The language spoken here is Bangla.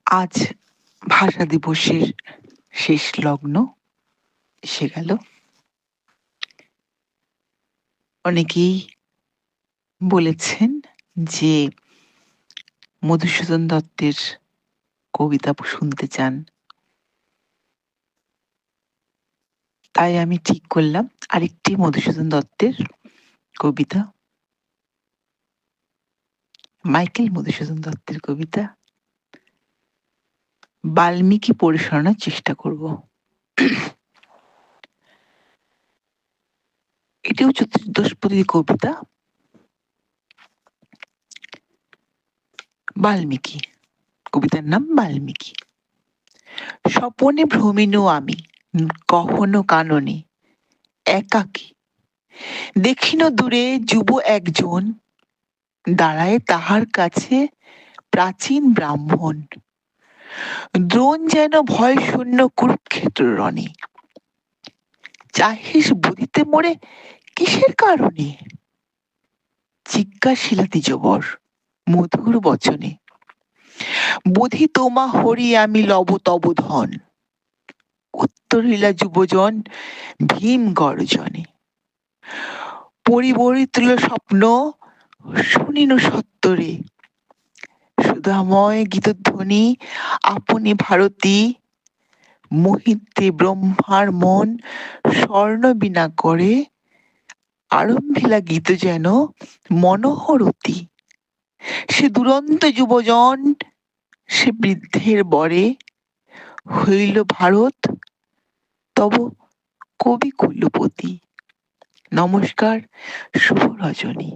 আজ ভাষা দিবসের শেষ লগ্ন এসে গেল। অনেকেই বলেছেন যে মধুসূদন দত্তের কবিতা শুনতে চান। তাই আমি ঠিক করলাম আরেকটি মধুসূদন দত্তের কবিতা, মাইকেল মধুসূদন দত্তের কবিতা বাল্মীকি পড়ে শোনানোর চেষ্টা করব। এটিও চতুর্দশপদী কবিতা। বাল্মীকি, কবিতার নাম বাল্মীকি। স্বপনে ভ্রমিনু আমি কখনো কাননে একাকী, দেখিন দূরে যুব একজন দাঁড়ায় তাহার কাছে প্রাচীন ব্রাহ্মণ। দ্রোণ যেন ভয় শূন্য কুরুক্ষেত্র রণে, চাহিস বুঝিতে মোরে কিসের কারণে? জিজ্ঞাসিলা দ্বিজবর মধুর বচনে, বোধি তোমা হরি আমি লব তব ধন। উত্তরিলা যুবজন ভীম গর্জনে, পরিবর্তিল স্বপ্ন শুনিনু সত্তরে, সুধাময় গীতধ্বনি আপনি ভারতী, মোহিতে ব্রহ্মার মন স্বর্ণ বীণা করে, আরম্ভিলা গীত যেন মনোহরতী। সে দুরন্ত যুবজন সে বৃদ্ধের বরে, হইল ভারত তব কবি কুলপতি। নমস্কার, শুভ রজনী।